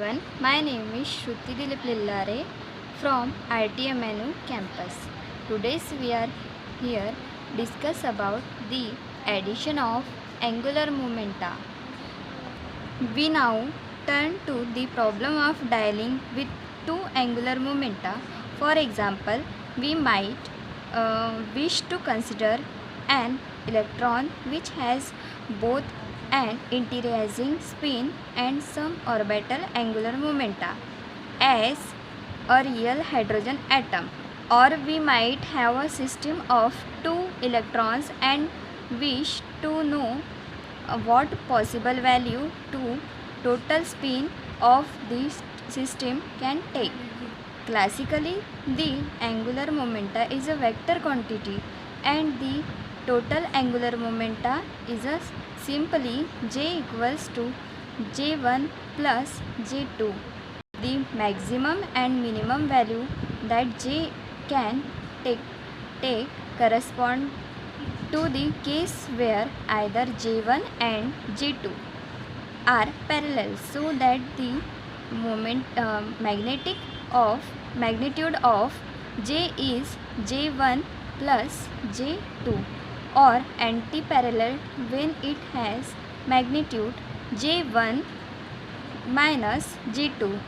everyone, my name is Shruti Dilip Lillare from ITMNU campus. Today we are here discuss about the addition of angular momenta. We now turn to the problem of dealing with two angular momenta. For example, we might wish to consider an electron which has both an internalizing spin and some orbital angular momenta as a real hydrogen atom, or we might have a system of two electrons and wish to know what possible value to total spin of this system can take. Classically, the angular momenta is a vector quantity and the total angular momenta is a simply J equals to J1 plus J2. The maximum and minimum value that J can take correspond to the case where either J1 and J2 are parallel, so that the magnitude of J is J1 plus J2, or anti-parallel when it has magnitude J1 minus J2.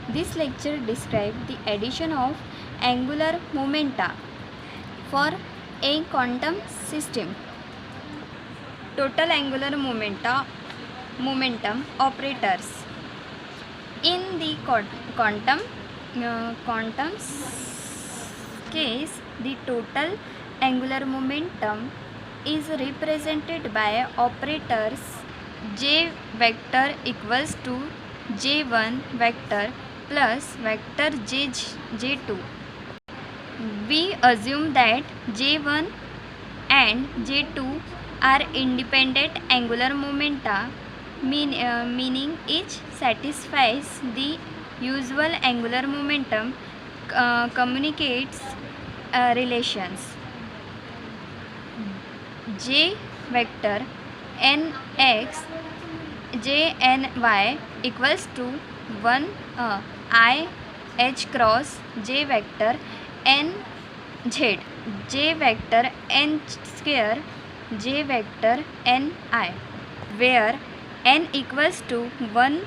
This lecture describes the addition of angular momenta for a quantum system. Total angular momentum operators. In the quantum case, the total angular momentum is represented by operators J vector equals to J1 vector plus vector J2. We assume that J1 and J2 are independent angular momenta, meaning each satisfies the usual angular momentum communicates relations. J vector nx jny equals to 1 I h cross j vector n z, j vector n square j vector n I, where n equals to 1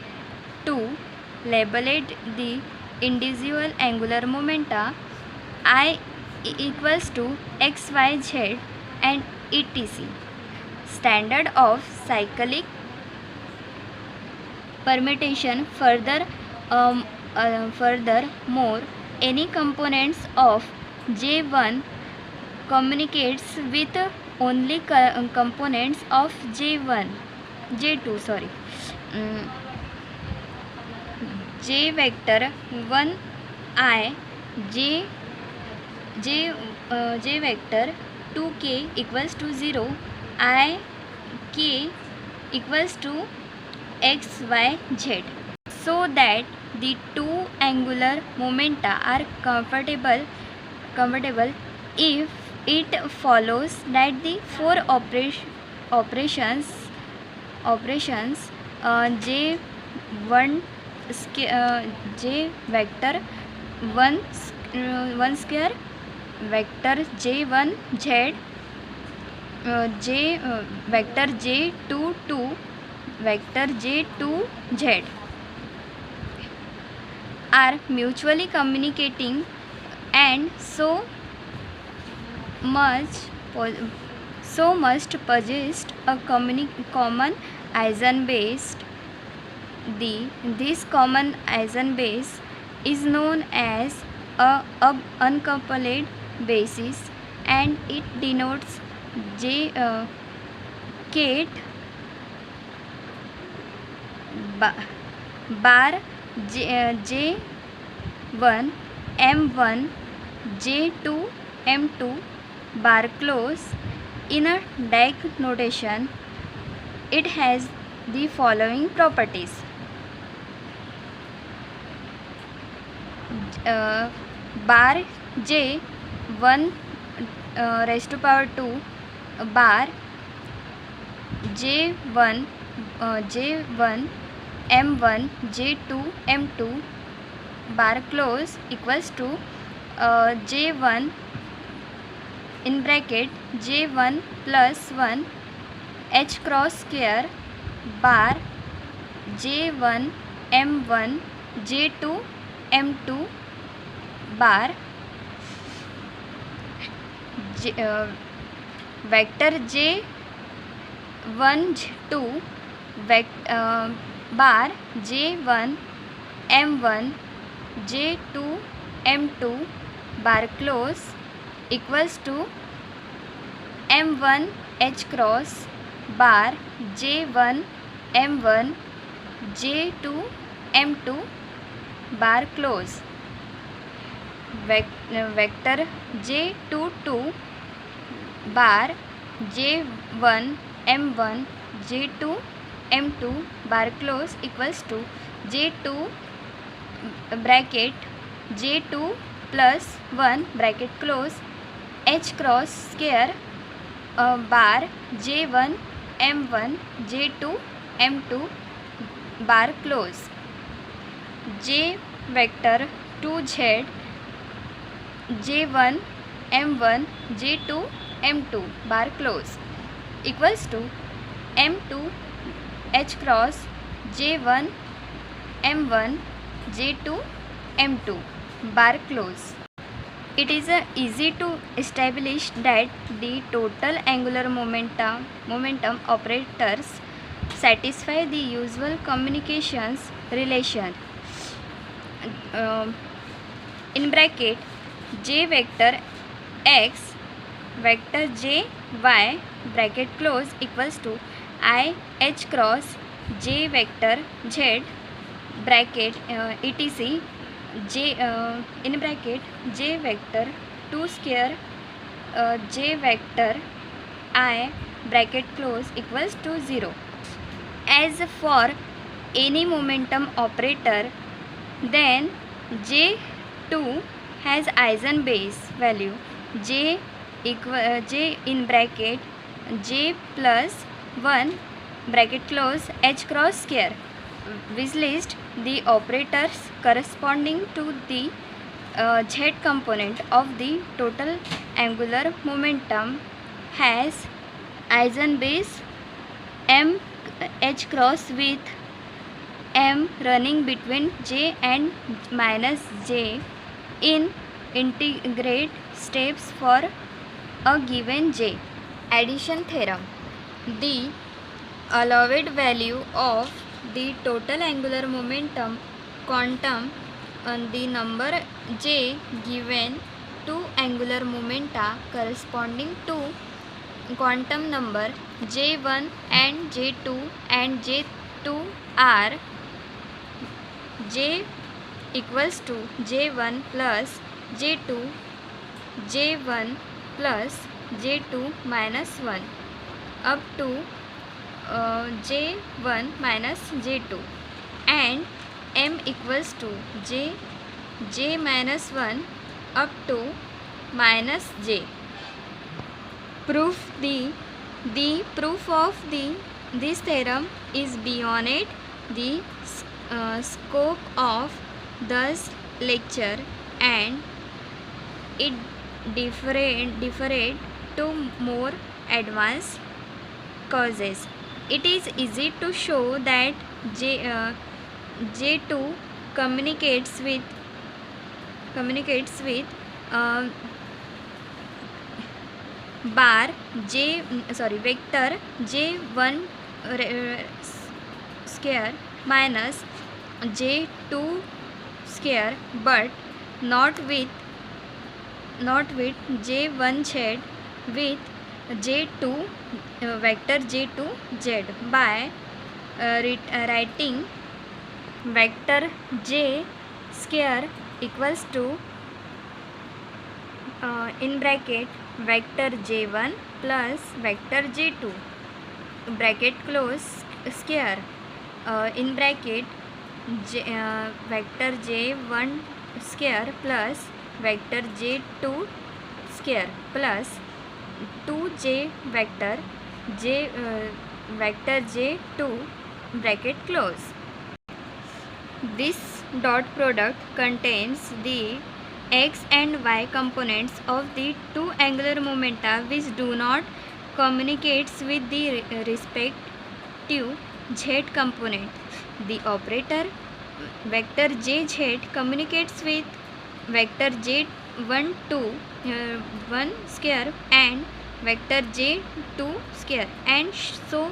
2 labeled the individual angular momenta, I equals to x y z and etc. Standard of cyclic permutation. Furthermore, any components of J1 communicates with only components of J2. J vector 1 I J vector 2k equals to 0, I k equals to x y z, so that the two angular momenta are comfortable if it follows that the four operations J1 J vector 1 square vector J1 z J vector J2 2 vector J2 z are mutually communicating, and so must possess a common eigenbase. This common eigenbase is known as a uncoupled basis, and it denotes Kate bar J1 M1 J2 M2 bar close. In a Dirac notation, it has the following properties. Bar J1 raised to power 2 bar J1 m1 j2 m2 bar close equals to j1 in bracket j1 plus 1 h cross square bar j1 m1 j2 m2 bar vector j1 2 bar j1 m1 j2 m2 bar close equals to m1 h cross bar j1 m1 j2 m2 bar close vector j22 bar j1 m1 j2 m2 bar close equals to j2 bracket j2 plus 1 bracket close h cross square bar j1 m1 j2 m2 bar close j vector 2z j1 m1 j2 m2 bar close equals to m2 h cross j1 m1 j2 m2 bar close. It is easy to establish that the total angular momentum operators satisfy the usual communications relation in bracket j vector x vector j y bracket close equals to I h cross j vector z bracket etc j in bracket j vector 2 square j vector I bracket close equals to 0. As for any momentum operator, then j2 has eigenbase value j in bracket j plus 1 bracket close h cross square, which list the operators corresponding to the z component of the total angular momentum has eigenbase m h cross with m running between j and minus j in integrate steps for a given j. Addition theorem. The allowed value of the total angular momentum quantum on the number j given two angular momenta corresponding to quantum number j1 and j2 and j2 are j equals to j1 plus j2 j1 plus j2 minus 1 up to j1 minus j2 and m equals to j minus 1 up to minus j. Proof. The proof of this theorem is beyond the scope of this lecture, and it different to more advanced causes. It is easy to show that j2 communicates with bar vector j1 square minus j2 square, but not with j1z with j2 vector j2 z by writing vector j square equals to in bracket vector j1 plus vector j2 bracket close square in bracket vector j1 square plus vector j2 square plus 2j vector j vector j2 bracket close. This dot product contains the x and y components of the two angular momenta which do not communicates with the respective z component. The operator vector jz communicates with vector j1 square and vector j2 square, and so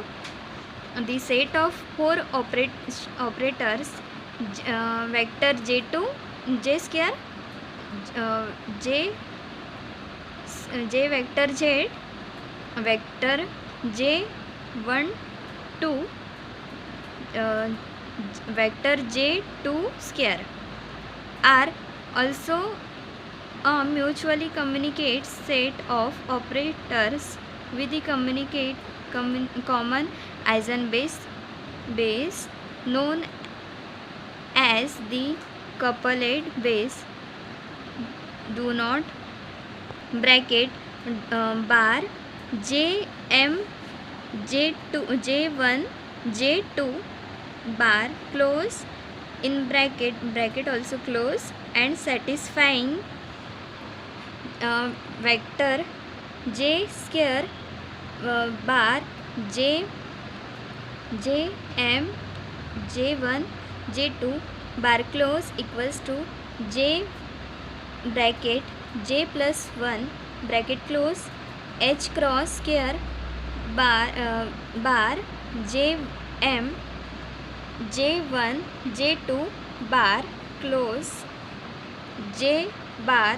the set of four operators vector j2 j square j vector z vector j1 2 vector j2 square are also a mutually communicate set of operators with the common eigenbase known as the couplet base. Do not bracket bar jm j1 j2 bar close in bracket also close and satisfying vector j square bar jm j1 j2 bar close equals to j bracket j plus 1 bracket close h cross square bar jm j1 j2 bar close j bar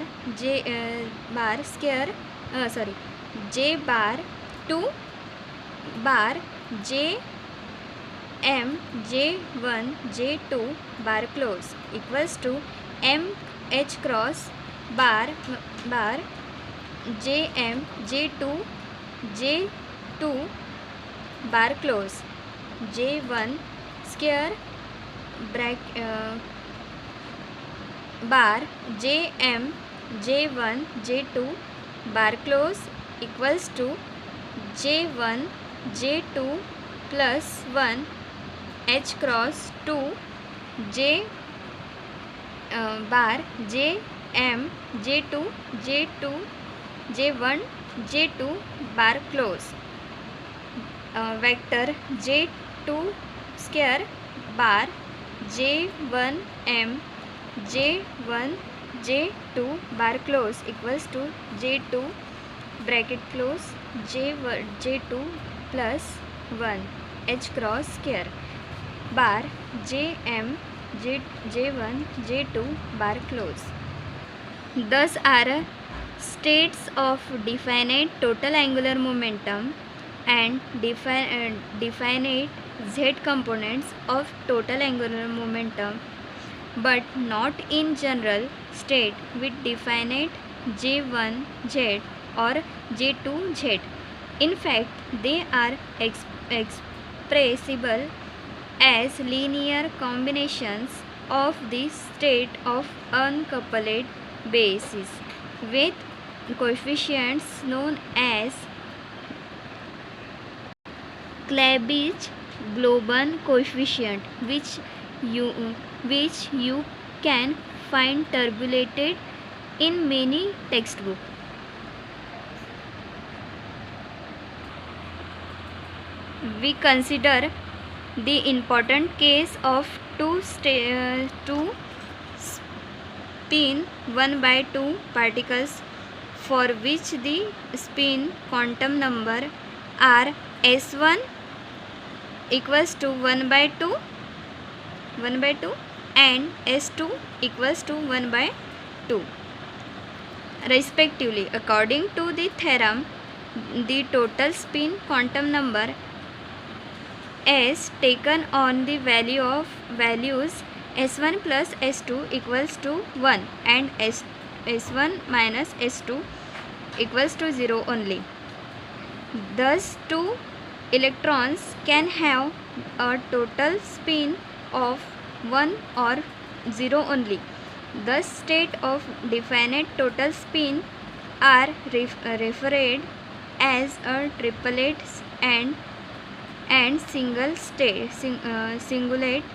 bar square j bar 2 bar j m j1 j2 bar close equals to m h cross bar jm j2 j2 bar close j1 square bar jm j1 j2 bar close equals to j1 j2 plus 1 h cross 2 j bar jm j2 j2 j1 j2 bar close vector j2 square bar j1 m j1 j2 bar close equals to j2 bracket close j2 plus 1 h cross square bar jm j1 j2 bar close. Thus are states of definite total angular momentum and definite z components of total angular momentum, but not in general state with definite j1z or j2z. In fact, they are expressible as linear combinations of the state of uncoupled bases with coefficients known as Clapeyron-Globin coefficient, which you can find tabulated in many textbooks. We consider the important case of two spin 1/2 particles for which the spin quantum number are s1 equals to 1/2 and s2 equals to 1/2 respectively. According to the theorem, the total spin quantum number s taken on the values s1 plus s2 equals to 1 and s1 minus s2 equals to 0 only. Thus, two electrons can have a total spin of 1 or 0 only. Thus, state of definite total spin are referred as a triplet and single state singulate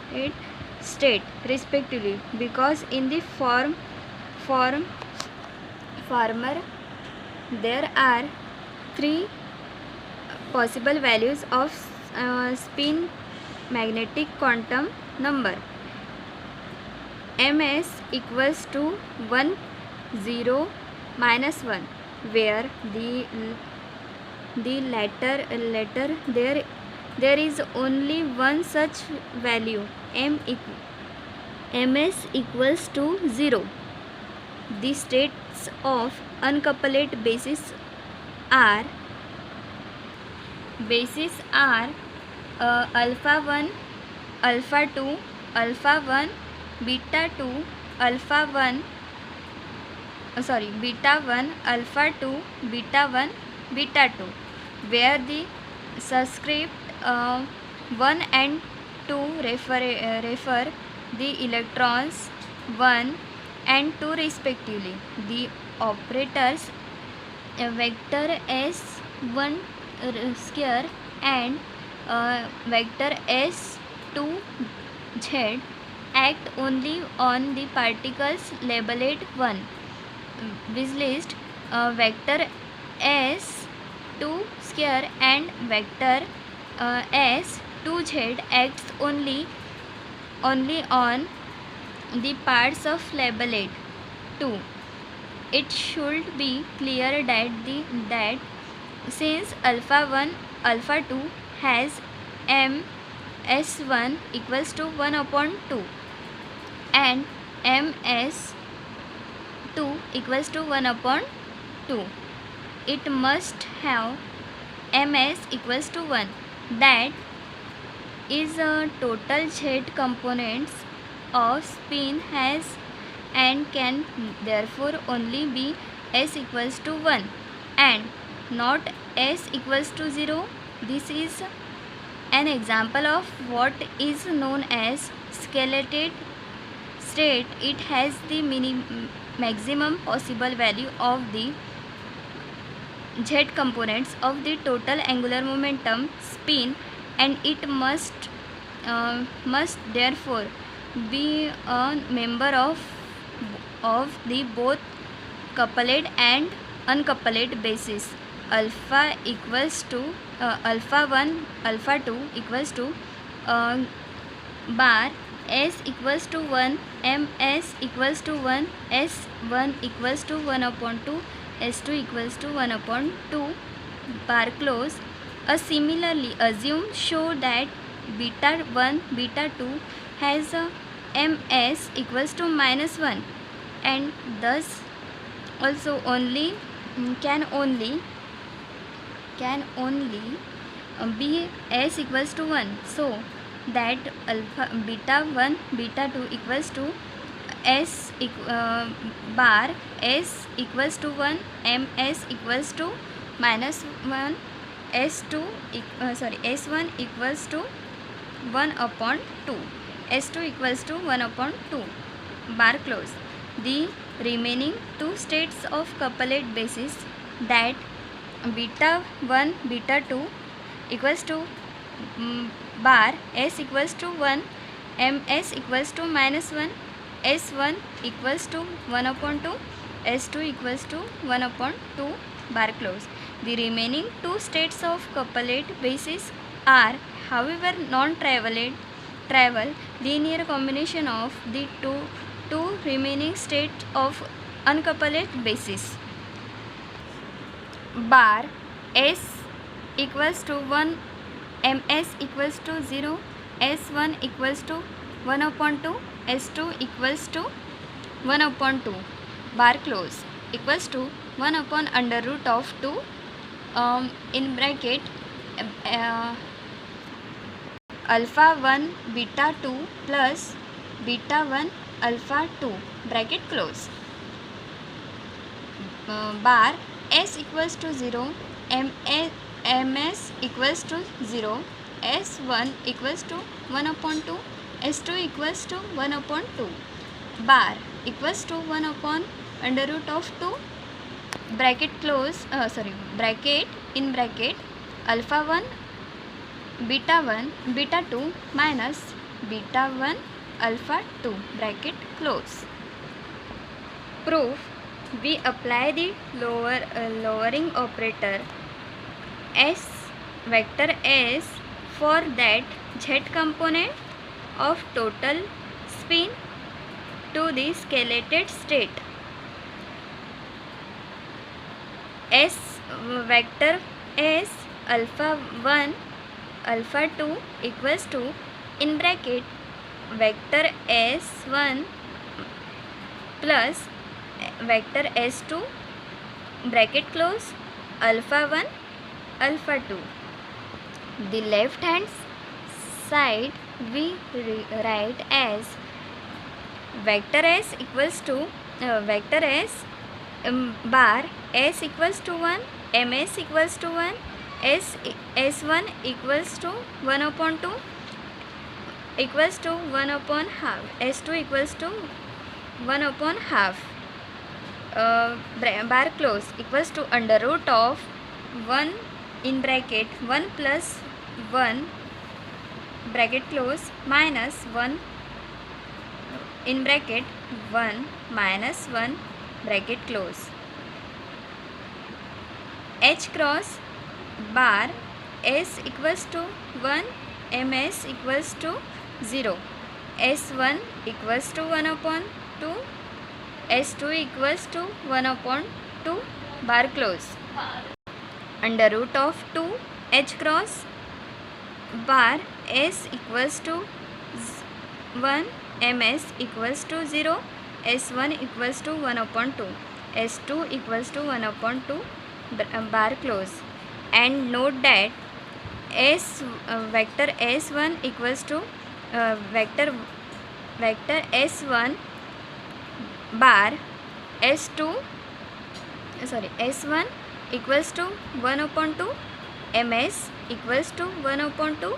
state respectively, because in the former there are three possible values of spin magnetic quantum number. ms equals to 1 0 minus 1, where the latter there is only one such value, ms equals to 0. The states of uncoupled basis are alpha 1 alpha 2 alpha 1 beta 2 alpha 1 beta 1 alpha 2 beta 1 beta 2, where the subscript 1 and 2 refer the electrons 1 and 2 respectively. The operators vector s1 square and vector s2z act only on the particles labeled 1, which list vector s2 square and vector s2z acts only on the parts of labeled 2. It should be clear that since alpha 1 alpha 2 has ms1 equals to 1 upon 2 and ms2 equals to 1 upon 2, it must have ms equals to 1. That is total z components of spin has and can therefore only be s equals to 1 and not s equals to 0. This is an example of what is known as skeleton state. It has the maximum possible value of the z components of the total angular momentum spin, and it must therefore be a member of the both coupled and uncoupled basis. Alpha equals to alpha 1 alpha 2 equals to bar s equals to 1 ms equals to 1 s1 equals to 1 upon 2 s2 equals to 1 upon 2 bar close. Similarly assume show that beta 1 beta 2 has ms equals to minus 1 and thus also can only be s equals to 1, so that alpha beta 1 beta 2 equals to bar s equals to 1 ms equals to minus 1 s1 equals to 1 upon 2 s2 equals to 1 upon 2 bar close. The remaining two states of coupled basis, that beta 1 beta 2 equals to bar s equals to 1 ms equals to minus 1 s1 equals to 1 upon 2 s2 equals to 1 upon 2 bar close. The remaining two states of coupled basis are however non-trivial linear combination of the two remaining states of uncoupled basis. Bar s equals to 1 ms equals to 0 s1 equals to 1 upon 2 s2 equals to 1 upon 2 bar close equals to 1 upon under root of 2 in bracket alpha 1 beta 2 plus beta 1 alpha 2 bracket close. Bar s equals to 0 ms equals to 0 s1 equals to 1 upon 2 s2 equals to 1 upon 2 bar equals to 1 upon under root of 2 bracket close bracket in bracket alpha 1 beta 2 minus beta 1 alpha 2 bracket close. Proof: we apply the lowering operator S vector S for that z component of total spin to the skeleted state. S vector S alpha 1 alpha 2 equals to in bracket vector S1 plus vector S2 bracket close alpha 1 alpha 2. The left hand side we write as vector S equals to vector S bar S equals to 1, ms equals to 1, S1 equals to 1 upon 2 equals to 1 upon half, S2 equals to 1 upon half, bar close equals to under root of 1 in bracket 1 plus 1 bracket close minus 1 in bracket 1 minus 1 bracket close. H cross bar S equals to 1, ms equals to 0, S1 equals to 1 upon 2, S2 equals to 1 upon 2, bar close. Under root of 2 H cross bar S equals to 1, ms equals to 0, S1 equals to 1 upon 2, S2 equals to 1 upon 2, bar close. And note that vector S1 equals to vector S1 bar S1 equals to 1 upon 2, ms equals to 1 upon 2,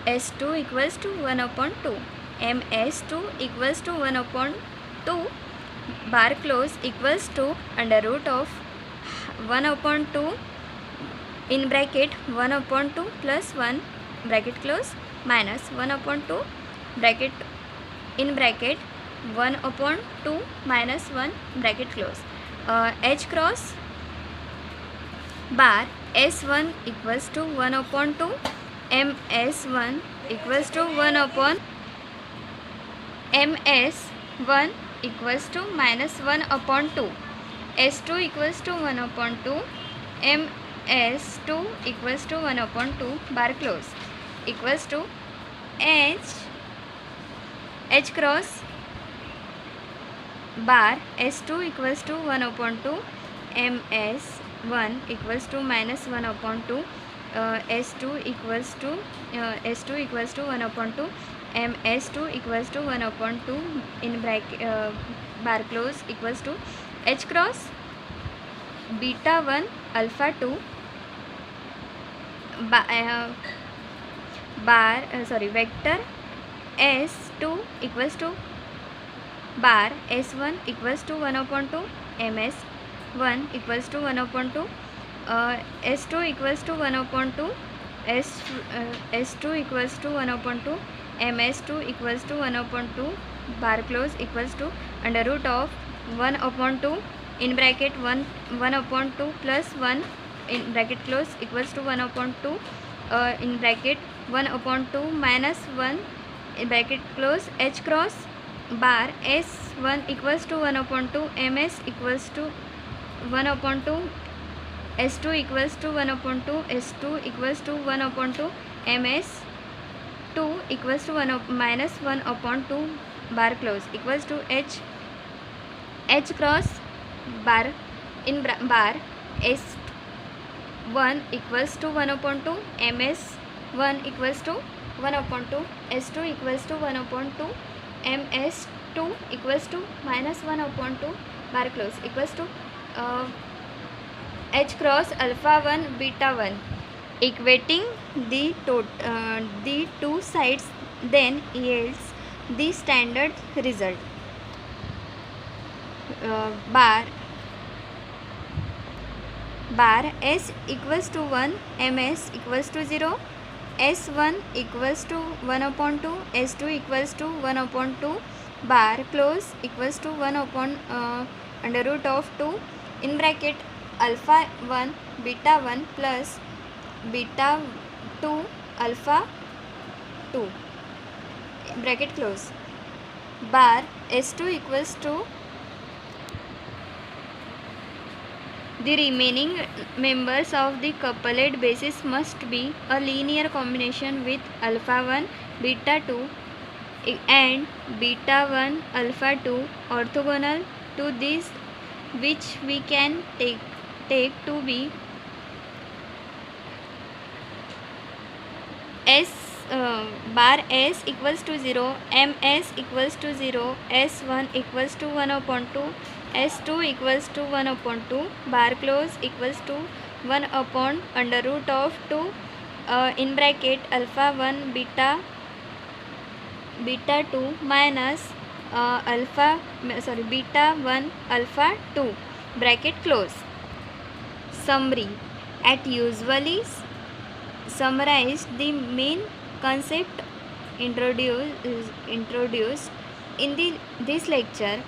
S2 equals to 1 upon 2, ms2 equals to 1 upon 2, bar close equals to under root of 1 upon 2 in bracket 1 upon 2 plus 1 bracket close minus 1 upon 2 bracket in bracket 1 upon 2 minus 1 bracket close. H cross bar S1 equals to 1 upon 2, ms1 equals to 1 upon ms1 equals to minus 1 upon 2, S2 equals to 1 upon 2, ms2 equals to 1 upon 2, bar close equals to H cross bar S2 equals to 1 upon 2, ms1 equals to minus 1 upon 2, S2 equals to 1 upon 2, ms2 equals to 1 upon 2 in bracket bar close equals to H cross beta 1 alpha 2 vector S2 equals to bar S1 equals to 1 upon 2, ms1 equals to 1 upon 2, S2 equals to 1 upon 2, S2 equals to 1 upon 2, ms2 equals to 1 upon 2, bar close equals to under root of 1 upon 2 in bracket 1 upon 2 plus 1 in bracket close equals to 1 upon 2 in bracket 1 upon 2 minus 1 in bracket close. H cross bar S1 equals to 1 upon 2, ms equals to 1 upon 2, S2 equals to 1 upon 2, S2 equals to 1 upon 2, ms2 equals to 1 minus 1 upon 2, bar close equals to H cross bar in bar S1 equals to 1 upon 2, ms1 equals to 1 upon 2, S2 equals to 1 upon 2, ms2 equals to minus 1 upon 2, bar close equals to H cross alpha 1 beta 1. Equating the two sides then yields the standard result. Bar S equals to 1, ms equals to 0, S1 equals to 1 upon 2, S2 equals to 1 upon 2, bar close equals to 1 upon under root of 2 in bracket alpha 1 beta 1 plus beta 2 alpha 2 bracket close, bar S2 equals to the remaining members of the couplet basis must be a linear combination with alpha 1 beta 2 and beta 1 alpha 2 orthogonal to this, which we can take to be S bar S equals to 0, ms equals to 0, S1 equals to 1 upon 2, S2 equals to 1 upon 2, bar close equals to 1 upon under root of 2 in bracket alpha 1 beta 2 minus beta 1 alpha 2 bracket close. Summary. At usually summarized the main concept introduced in this lecture.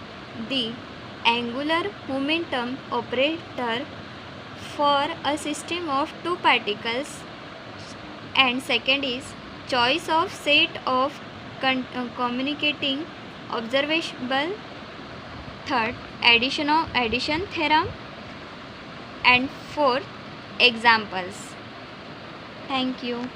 The angular momentum operator for a system of two particles, and second is choice of set of communicating observable, third addition theorem, and fourth examples. Thank you.